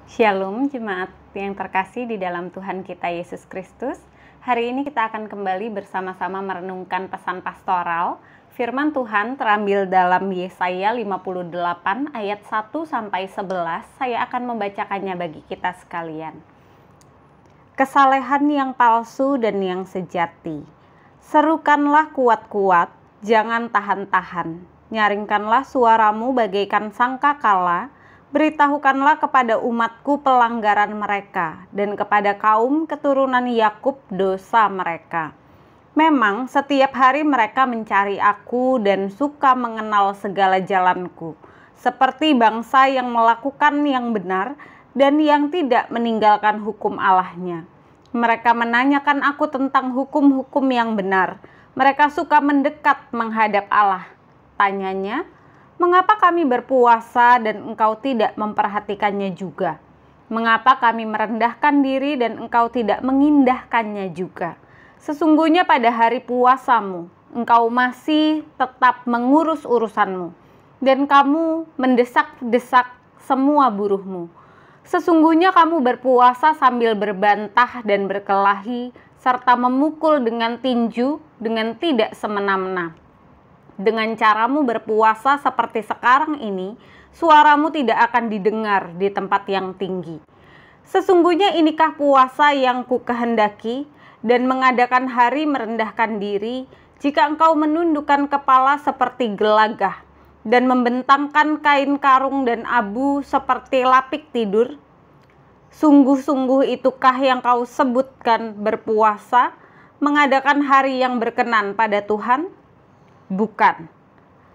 Shalom jemaat yang terkasih di dalam Tuhan kita Yesus Kristus. Hari ini kita akan kembali bersama-sama merenungkan pesan pastoral. Firman Tuhan terambil dalam Yesaya 58 ayat 1-11. Saya akan membacakannya bagi kita sekalian. Kesalehan yang palsu dan yang sejati. Serukanlah kuat-kuat, jangan tahan-tahan. Nyaringkanlah suaramu bagaikan sangkakala. Beritahukanlah kepada umatku pelanggaran mereka, dan kepada kaum keturunan Yakub dosa mereka. Memang setiap hari mereka mencari aku dan suka mengenal segala jalanku, seperti bangsa yang melakukan yang benar dan yang tidak meninggalkan hukum Allahnya. Mereka menanyakan aku tentang hukum-hukum yang benar. Mereka suka mendekat menghadap Allah. Tanyanya, mengapa kami berpuasa dan engkau tidak memperhatikannya juga? Mengapa kami merendahkan diri dan engkau tidak mengindahkannya juga? Sesungguhnya pada hari puasamu, engkau masih tetap mengurus urusanmu, dan kamu mendesak-desak semua buruhmu. Sesungguhnya kamu berpuasa sambil berbantah dan berkelahi, serta memukul dengan tinju dengan tidak semena-mena. Dengan caramu berpuasa seperti sekarang ini, suaramu tidak akan didengar di tempat yang tinggi. Sesungguhnya inikah puasa yang kukehendaki dan mengadakan hari merendahkan diri, jika engkau menundukkan kepala seperti gelagah dan membentangkan kain karung dan abu seperti lapik tidur? Sungguh-sungguh itukah yang kau sebutkan berpuasa, mengadakan hari yang berkenan pada Tuhan? Bukan.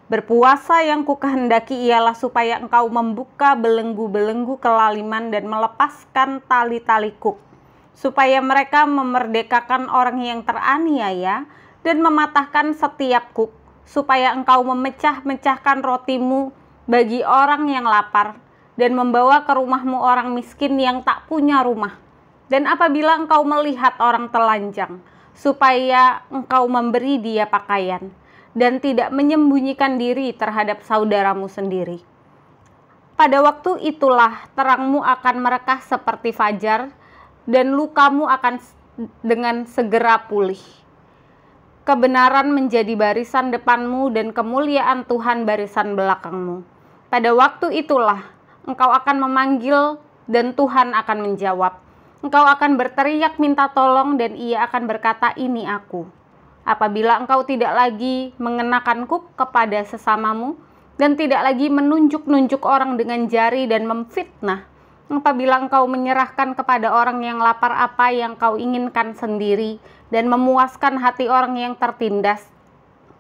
Berpuasa yang kukehendaki ialah supaya engkau membuka belenggu-belenggu kelaliman dan melepaskan tali-tali kuk, supaya mereka memerdekakan orang yang teraniaya dan mematahkan setiap kuk, supaya engkau memecah-mecahkan rotimu bagi orang yang lapar dan membawa ke rumahmu orang miskin yang tak punya rumah. Dan apabila engkau melihat orang telanjang, supaya engkau memberi dia pakaian dan tidak menyembunyikan diri terhadap saudaramu sendiri. Pada waktu itulah terangmu akan merekah seperti fajar, dan lukamu akan dengan segera pulih. Kebenaran menjadi barisan depanmu dan kemuliaan Tuhan barisan belakangmu. Pada waktu itulah engkau akan memanggil dan Tuhan akan menjawab. Engkau akan berteriak minta tolong dan Ia akan berkata, ini aku. Apabila engkau tidak lagi mengenakan kuk kepada sesamamu dan tidak lagi menunjuk-nunjuk orang dengan jari dan memfitnah, apabila engkau menyerahkan kepada orang yang lapar apa yang kau inginkan sendiri dan memuaskan hati orang yang tertindas,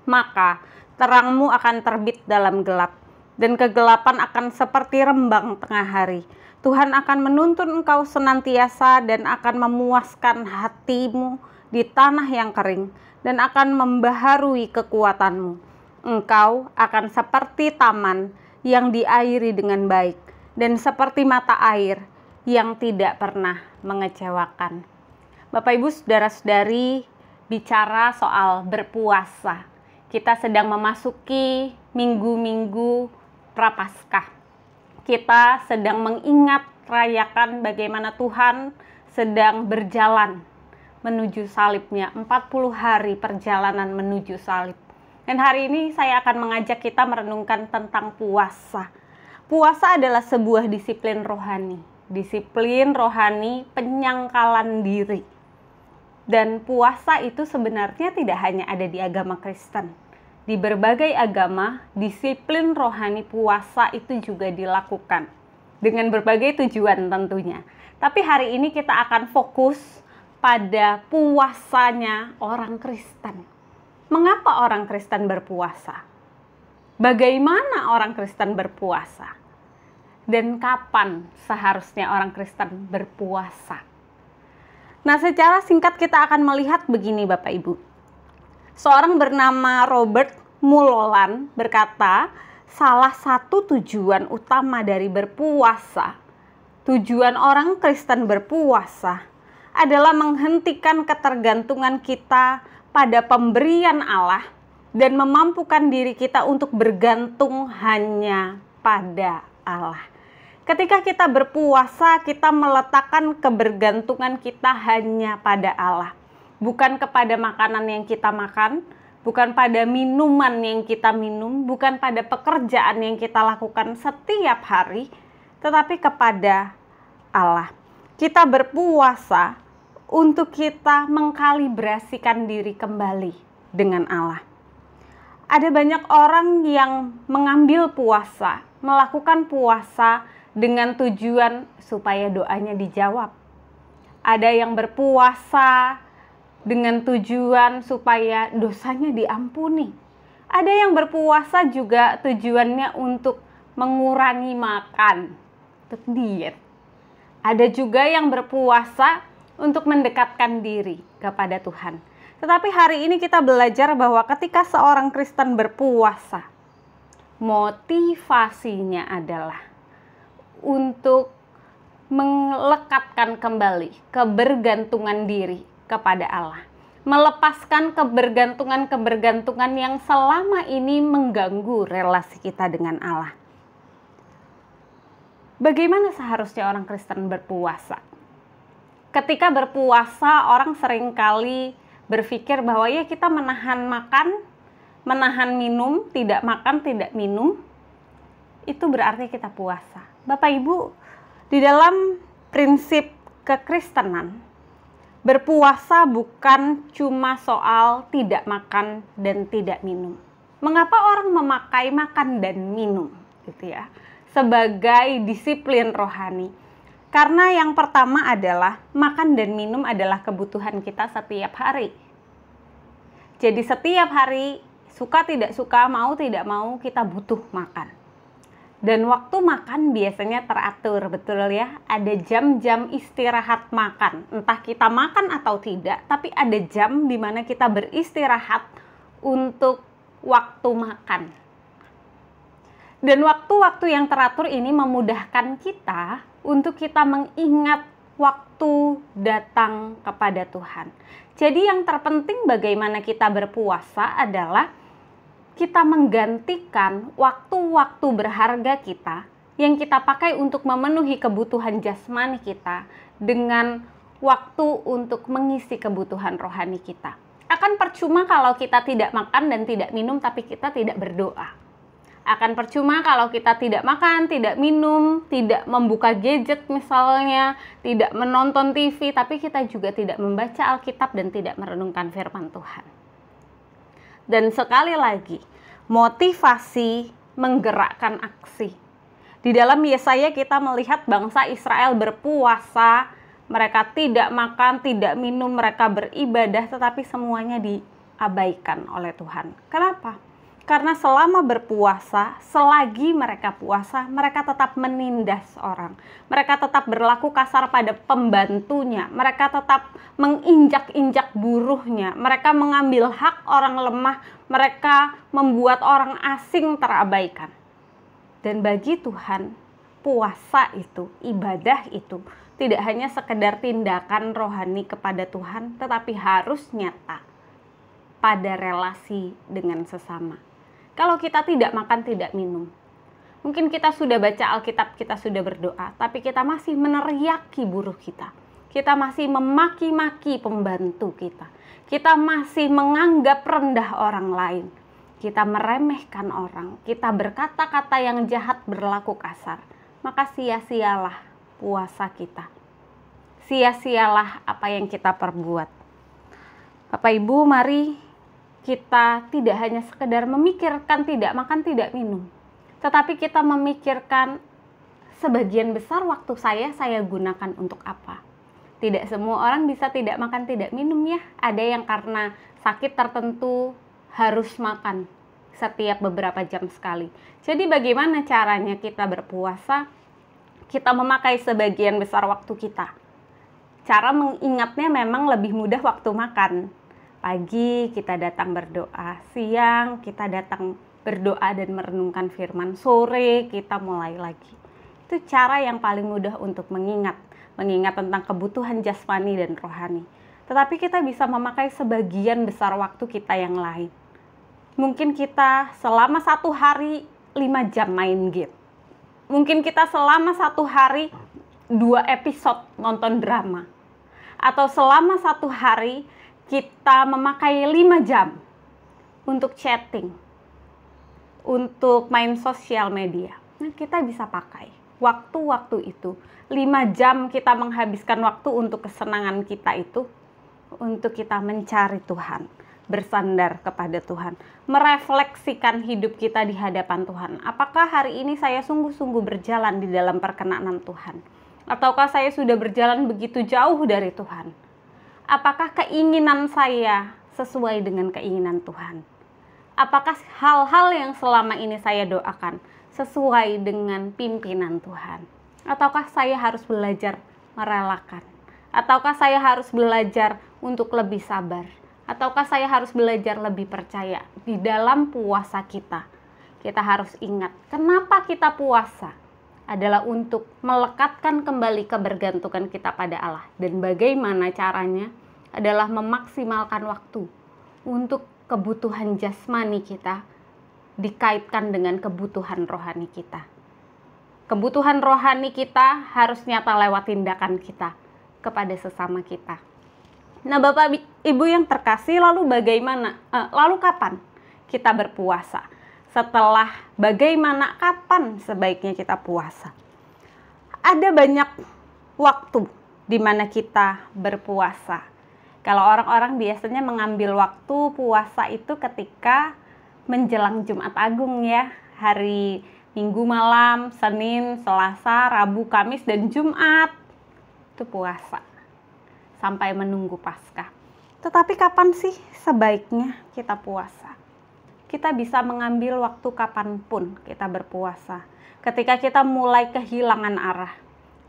maka terangmu akan terbit dalam gelap dan kegelapan akan seperti rembang tengah hari. Tuhan akan menuntun engkau senantiasa dan akan memuaskan hatimu di tanah yang kering, dan akan membaharui kekuatanmu. Engkau akan seperti taman yang diairi dengan baik, dan seperti mata air yang tidak pernah mengecewakan. Bapak Ibu Saudara-saudari, bicara soal berpuasa. Kita sedang memasuki minggu-minggu Prapaskah. Kita sedang mengingat rayakan bagaimana Tuhan sedang berjalan menuju salibnya, 40 hari perjalanan menuju salib. Dan hari ini saya akan mengajak kita merenungkan tentang puasa. Puasa adalah sebuah disiplin rohani. Disiplin rohani penyangkalan diri. Dan puasa itu sebenarnya tidak hanya ada di agama Kristen. Di berbagai agama, disiplin rohani puasa itu juga dilakukan. Dengan berbagai tujuan tentunya. Tapi hari ini kita akan fokus pada puasanya orang Kristen. Mengapa orang Kristen berpuasa? Bagaimana orang Kristen berpuasa? Dan kapan seharusnya orang Kristen berpuasa? Nah, secara singkat kita akan melihat begini Bapak Ibu. Seorang bernama Robert Mulholland berkata, salah satu tujuan utama dari berpuasa, tujuan orang Kristen berpuasa adalah menghentikan ketergantungan kita pada pemberian Allah dan memampukan diri kita untuk bergantung hanya pada Allah. Ketika kita berpuasa, kita meletakkan kebergantungan kita hanya pada Allah. Bukan kepada makanan yang kita makan, bukan pada minuman yang kita minum, bukan pada pekerjaan yang kita lakukan setiap hari, tetapi kepada Allah. Kita berpuasa untuk kita mengkalibrasikan diri kembali dengan Allah. Ada banyak orang yang mengambil puasa, melakukan puasa dengan tujuan supaya doanya dijawab. Ada yang berpuasa dengan tujuan supaya dosanya diampuni. Ada yang berpuasa juga tujuannya untuk mengurangi makan, untuk diet. Ada juga yang berpuasa untuk mendekatkan diri kepada Tuhan. Tetapi hari ini kita belajar bahwa ketika seorang Kristen berpuasa, motivasinya adalah untuk melekatkan kembali kebergantungan diri kepada Allah. Melepaskan kebergantungan-kebergantungan yang selama ini mengganggu relasi kita dengan Allah. Bagaimana seharusnya orang Kristen berpuasa? Ketika berpuasa, orang seringkali berpikir bahwa ya kita menahan makan, menahan minum, tidak makan, tidak minum, itu berarti kita puasa. Bapak Ibu, di dalam prinsip kekristenan, berpuasa bukan cuma soal tidak makan dan tidak minum. Mengapa orang memakai makan dan minum gitu ya sebagai disiplin rohani? Karena yang pertama adalah makan dan minum adalah kebutuhan kita setiap hari. Jadi setiap hari, suka tidak suka, mau tidak mau, kita butuh makan. Dan waktu makan biasanya teratur, betul ya. Ada jam-jam istirahat makan. Entah kita makan atau tidak, tapi ada jam di mana kita beristirahat untuk waktu makan. Dan waktu-waktu yang teratur ini memudahkan kita untuk kita mengingat waktu datang kepada Tuhan. Jadi yang terpenting bagaimana kita berpuasa adalah kita menggantikan waktu-waktu berharga kita yang kita pakai untuk memenuhi kebutuhan jasmani kita dengan waktu untuk mengisi kebutuhan rohani kita. Akan percuma kalau kita tidak makan dan tidak minum tapi kita tidak berdoa. Akan percuma kalau kita tidak makan, tidak minum, tidak membuka gadget misalnya, tidak menonton TV, tapi kita juga tidak membaca Alkitab dan tidak merenungkan firman Tuhan. Dan sekali lagi, motivasi menggerakkan aksi. Di dalam Yesaya kita melihat bangsa Israel berpuasa, mereka tidak makan, tidak minum, mereka beribadah, tetapi semuanya diabaikan oleh Tuhan. Kenapa? Karena selama berpuasa, selagi mereka puasa, mereka tetap menindas orang. Mereka tetap berlaku kasar pada pembantunya. Mereka tetap menginjak-injak buruhnya. Mereka mengambil hak orang lemah. Mereka membuat orang asing terabaikan. Dan bagi Tuhan, puasa itu, ibadah itu, tidak hanya sekedar tindakan rohani kepada Tuhan, tetapi harus nyata pada relasi dengan sesama. Kalau kita tidak makan, tidak minum, mungkin kita sudah baca Alkitab, kita sudah berdoa, tapi kita masih meneriaki buruh kita. Kita masih memaki-maki pembantu kita. Kita masih menganggap rendah orang lain. Kita meremehkan orang. Kita berkata-kata yang jahat, berlaku kasar. Maka sia-sialah puasa kita. Sia-sialah apa yang kita perbuat. Bapak Ibu, mari kita tidak hanya sekedar memikirkan tidak makan, tidak minum, tetapi kita memikirkan sebagian besar waktu saya gunakan untuk apa. Tidak semua orang bisa tidak makan, tidak minum ya. Ada yang karena sakit tertentu harus makan setiap beberapa jam sekali. Jadi bagaimana caranya kita berpuasa? Kita memakai sebagian besar waktu kita. Cara mengingatnya memang lebih mudah waktu makan. Pagi kita datang berdoa, siang kita datang berdoa dan merenungkan firman, sore kita mulai lagi. Itu cara yang paling mudah untuk mengingat tentang kebutuhan jasmani dan rohani. Tetapi kita bisa memakai sebagian besar waktu kita yang lain. Mungkin kita selama 1 hari 5 jam main game. mungkin kita selama satu hari 2 episode nonton drama, atau selama satu hari kita memakai 5 jam untuk chatting, untuk main sosial media. Nah, kita bisa pakai waktu-waktu itu, 5 jam kita menghabiskan waktu untuk kesenangan kita itu, untuk kita mencari Tuhan, bersandar kepada Tuhan, merefleksikan hidup kita di hadapan Tuhan. Apakah hari ini saya sungguh-sungguh berjalan di dalam perkenanan Tuhan? Ataukah saya sudah berjalan begitu jauh dari Tuhan? Apakah keinginan saya sesuai dengan keinginan Tuhan? Apakah hal-hal yang selama ini saya doakan sesuai dengan pimpinan Tuhan? Ataukah saya harus belajar merelakan? Ataukah saya harus belajar untuk lebih sabar? Ataukah saya harus belajar lebih percaya? Di dalam puasa kita harus ingat, kenapa kita puasa? Adalah untuk melekatkan kembali kebergantungan kita pada Allah. Dan bagaimana caranya? Adalah memaksimalkan waktu untuk kebutuhan jasmani kita dikaitkan dengan kebutuhan rohani kita. Kebutuhan rohani kita harus nyata lewat tindakan kita kepada sesama kita. Nah, Bapak Ibu yang terkasih, lalu bagaimana? Lalu kapan kita berpuasa? Setelah bagaimana, kapan sebaiknya kita puasa? Ada banyak waktu di mana kita berpuasa. Kalau orang-orang biasanya mengambil waktu puasa itu ketika menjelang Jumat Agung ya, hari Minggu malam, Senin, Selasa, Rabu, Kamis, dan Jumat itu puasa sampai menunggu Paskah. Tetapi kapan sih sebaiknya kita puasa? Kita bisa mengambil waktu kapanpun kita berpuasa. Ketika kita mulai kehilangan arah,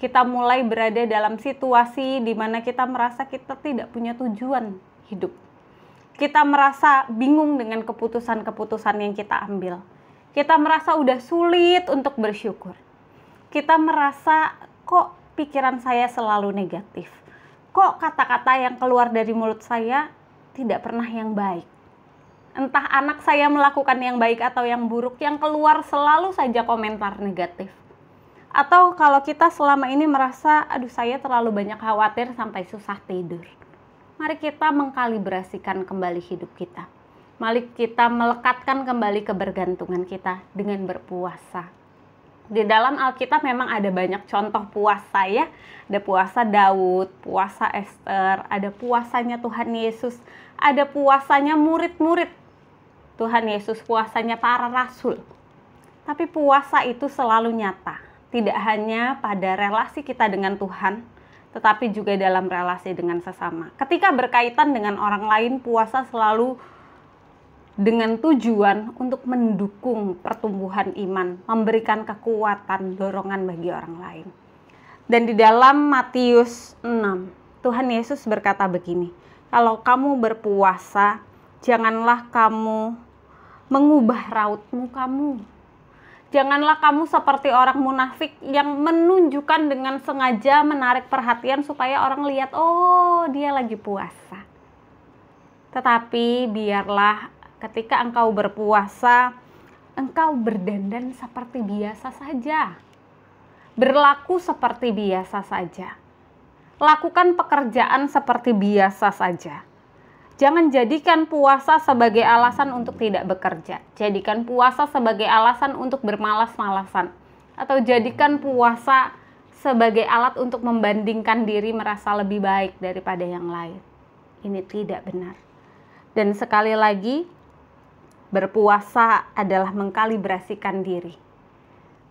kita mulai berada dalam situasi di mana kita merasa kita tidak punya tujuan hidup. Kita merasa bingung dengan keputusan-keputusan yang kita ambil. Kita merasa udah sulit untuk bersyukur. Kita merasa kok pikiran saya selalu negatif. Kok kata-kata yang keluar dari mulut saya tidak pernah yang baik. Entah anak saya melakukan yang baik atau yang buruk, yang keluar selalu saja komentar negatif. Atau kalau kita selama ini merasa, aduh saya terlalu banyak khawatir sampai susah tidur. Mari kita mengkalibrasikan kembali hidup kita. Mari kita melekatkan kembali kebergantungan kita dengan berpuasa. Di dalam Alkitab memang ada banyak contoh puasa ya. Ada puasa Daud, puasa Ester, ada puasanya Tuhan Yesus, ada puasanya murid-murid Tuhan Yesus, puasanya para rasul. Tapi puasa itu selalu nyata. Tidak hanya pada relasi kita dengan Tuhan, tetapi juga dalam relasi dengan sesama. Ketika berkaitan dengan orang lain, puasa selalu dengan tujuan untuk mendukung pertumbuhan iman, memberikan kekuatan, dorongan bagi orang lain. Dan di dalam Matius 6, Tuhan Yesus berkata begini, kalau kamu berpuasa, janganlah kamu mengubah raut mukamu. Janganlah kamu seperti orang munafik yang menunjukkan dengan sengaja menarik perhatian supaya orang lihat, oh dia lagi puasa. Tetapi biarlah ketika engkau berpuasa, engkau berdandan seperti biasa saja. Berlaku seperti biasa saja. Lakukan pekerjaan seperti biasa saja. Jangan jadikan puasa sebagai alasan untuk tidak bekerja. Jadikan puasa sebagai alasan untuk bermalas-malasan. Atau jadikan puasa sebagai alat untuk membandingkan diri merasa lebih baik daripada yang lain. Ini tidak benar. Dan sekali lagi, berpuasa adalah mengkalibrasikan diri.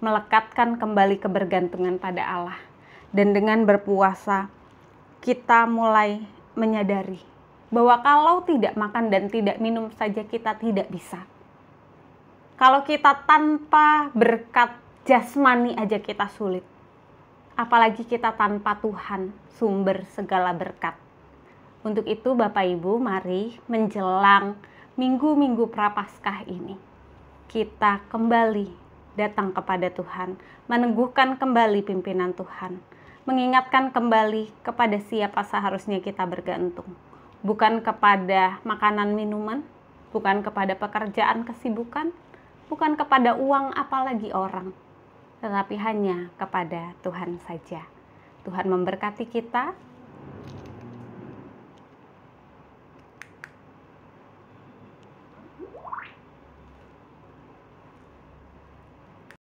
Melekatkan kembali kebergantungan pada Allah. Dan dengan berpuasa, kita mulai menyadari bahwa kalau tidak makan dan tidak minum saja kita tidak bisa. Kalau kita tanpa berkat jasmani aja kita sulit. Apalagi kita tanpa Tuhan, sumber segala berkat. Untuk itu Bapak Ibu, mari menjelang minggu-minggu Prapaskah ini, kita kembali datang kepada Tuhan, meneguhkan kembali pimpinan Tuhan, mengingatkan kembali kepada siapa seharusnya kita bergantung. Bukan kepada makanan minuman, bukan kepada pekerjaan kesibukan, bukan kepada uang apalagi orang. tetapi hanya kepada Tuhan saja. Tuhan memberkati kita.